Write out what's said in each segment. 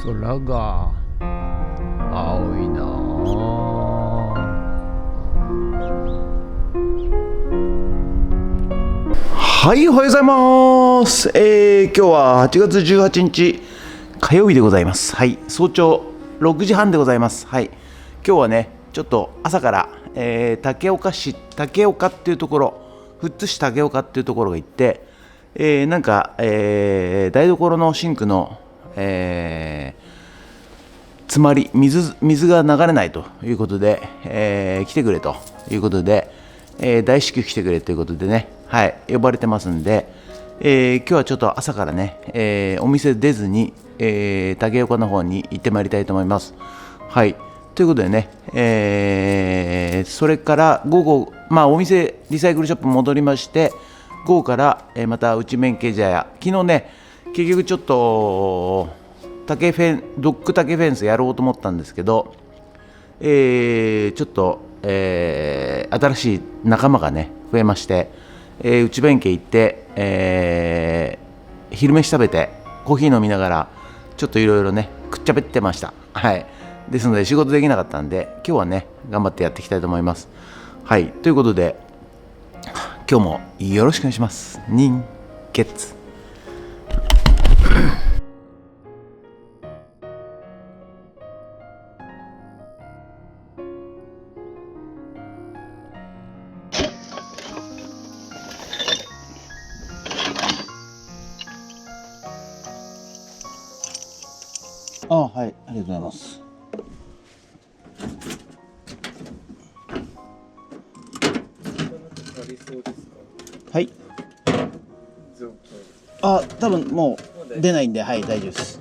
空が青いなはい、おはようございます。今日は8月18日火曜日でございます。はい、早朝6時半でございます。はい、今日はね、ちょっと朝から、竹岡市竹岡っていうところ、富津市竹岡っていうところが行って、なんか、台所のシンクの、詰まり水が流れないということで、来てくれということで、大至急来てくれということでね、はい、呼ばれてますんで、今日はちょっと朝からね、お店出ずに、竹岡の方に行ってまいりたいと思います。はい、ということでね、それから午後、お店リサイクルショップ戻りまして、午後から、また内面系茶屋、昨日ね、結局ちょっとドッグ竹フェンスやろうと思ったんですけど、ちょっと、新しい仲間がね増えまして、内弁慶行って、昼飯食べてコーヒー飲みながらちょっといろいろねくっちゃべってました。はい、ですので仕事できなかったんで、今日はね頑張ってやっていきたいと思います。はい、ということで今日もよろしくお願いします。人血はい、ありがとうございます。はい。多分もう出ないんで、はい、大丈夫です。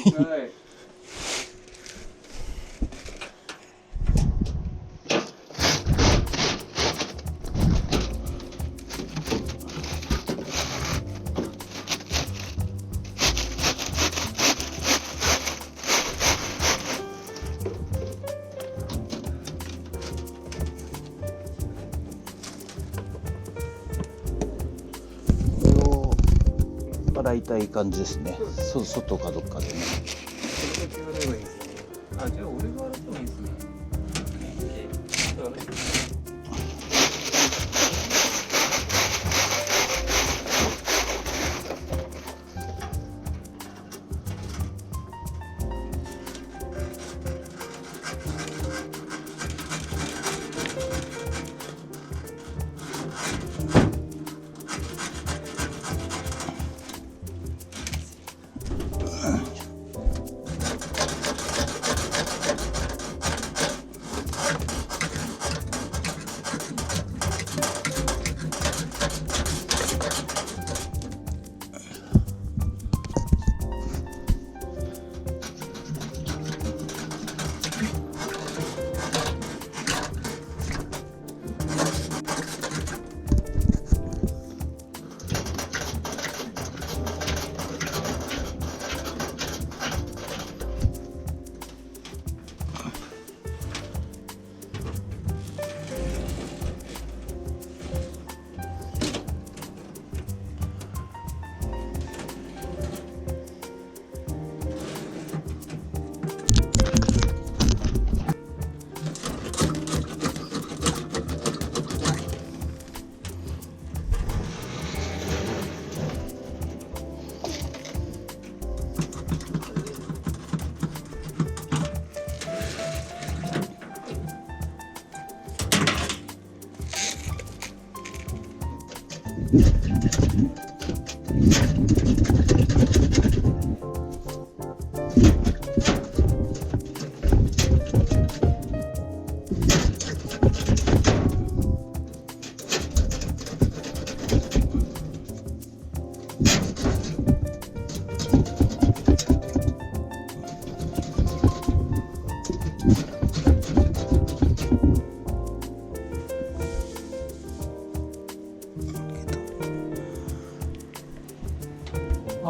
はい。洗いたい感じですね。外かどっかでね。じゃあ俺が洗ってもいいですね。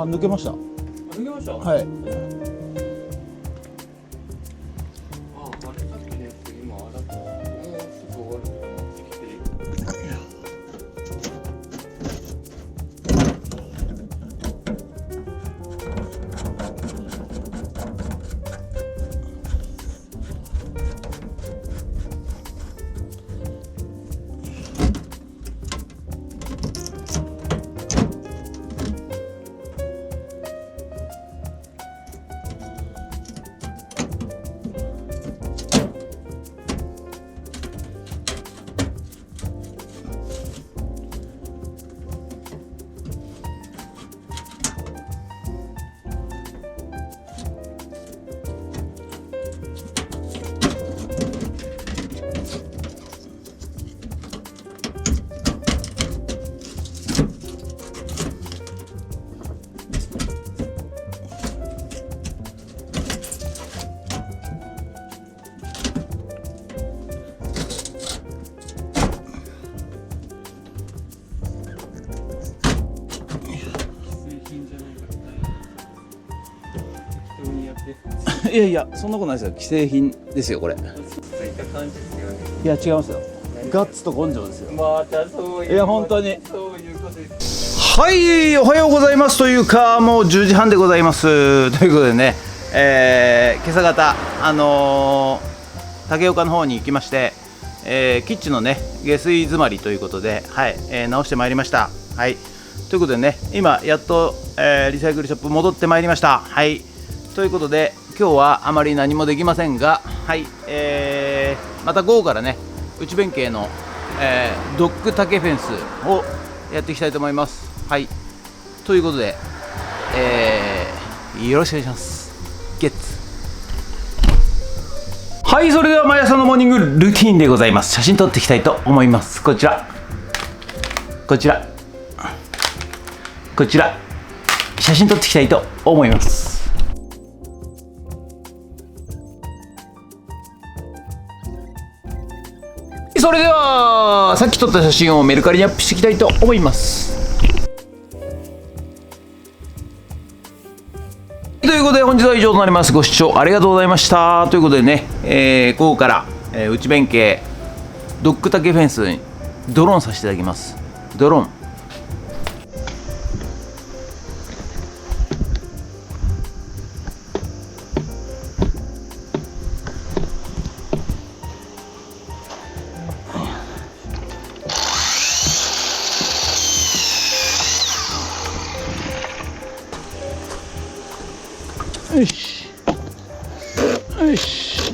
抜けました。抜けました。はい。あ、あれさっきのやつ今洗った。もうすぐ終わるってきて。いやいや、そんなことないですよ。既製品ですよ、これ。ついた感じですよね。いや、違いますよ。ガッツと根性ですよ。またそういう。いや、本当に。そういうことです。はい、おはようございますというか、もう10時半でございます。ということでね、今朝方、竹岡の方に行きまして、キッチンのね、下水詰まりということで、はい、直してまいりました。はい。ということでね、今、やっと、リサイクルショップ戻ってまいりました。はい。ということで、今日はあまり何もできませんが、はい、また午後からね、内弁慶の、ドッグ竹フェンスをやっていきたいと思います。はい、ということで、よろしくお願いします。ゲッツ。はい、それでは毎朝のモーニングルーティーンでございます。写真撮っていきたいと思います。こちら、こちら、こちら、写真撮っていきたいと思います。それではさっき撮った写真をメルカリにアップしていきたいと思います。ということで本日は以上となります。ご視聴ありがとうございました。ということでね、午後から、内弁慶ドッグ竹フェンスにドローンさせていただきます。ドローン。よしよし、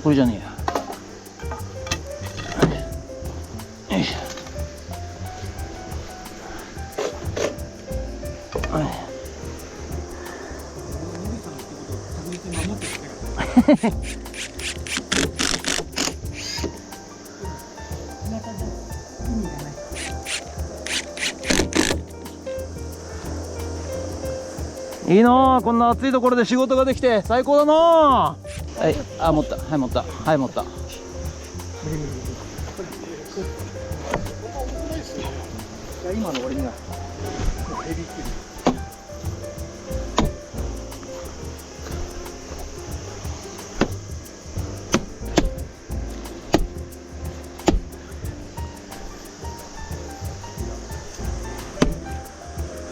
これじゃねえや。よいしょ。はいいいなあ、こんな暑いところで仕事ができて最高だなあ。はい、あ、持った、はい、持った、はい、持った。今の俺にはヘビー級。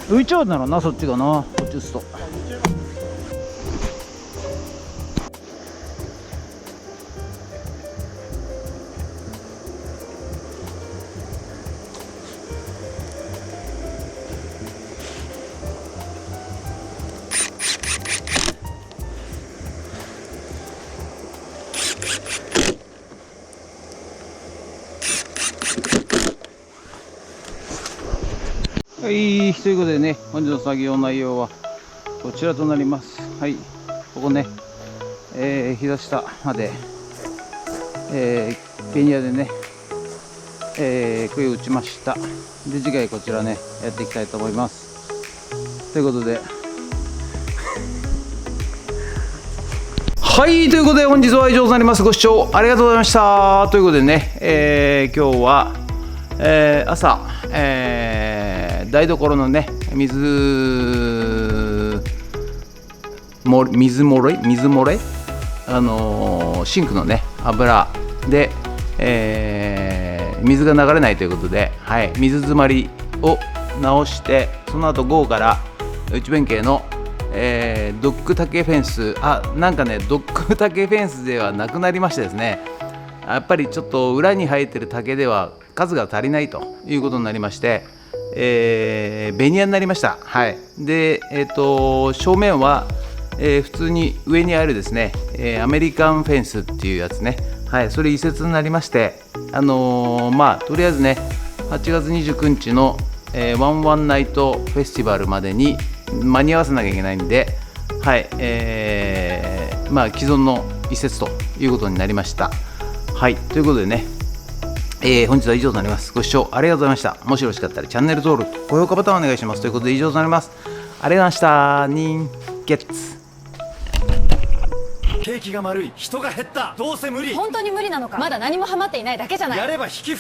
浮いちゃうんだろうな、そっちがな、こっち打つと。はい、ということでね、本日の作業内容はこちらとなります。はい、ここね、膝下まで、ベニヤでね、杭を打ちました。で、次回こちらね、やっていきたいと思います。ということで、はい、ということで本日は以上となります。ご視聴ありがとうございました。ということでね、今日は、朝、台所のね漏れシンクのね油で、水が流れないということで、はい、水詰まりを直して、その後午後から内弁慶の、ドッグ竹フェンス、なんかねドッグ竹フェンスではなくなりましてですね、やっぱりちょっと裏に生えてる竹では数が足りないということになりまして、ベニヤになりました。はい、で、正面は、普通に上にあるですね、アメリカンフェンスっていうやつね、はい、それ移設になりまして、とりあえずね8月29日の、ワンワンナイトフェスティバルまでに間に合わせなきゃいけないんで、はい、既存の移設ということになりました。はい、ということでね、本日は以上となります。ご視聴ありがとうございました。もしよろしかったらチャンネル登録、高評価ボタンお願いします。ということで以上となります。ありがとうございました。人ゲッツ。景気が丸い、人が減った、どうせ無理。本当に無理なのか。まだ何もハマっていないだけじゃない。やれば引き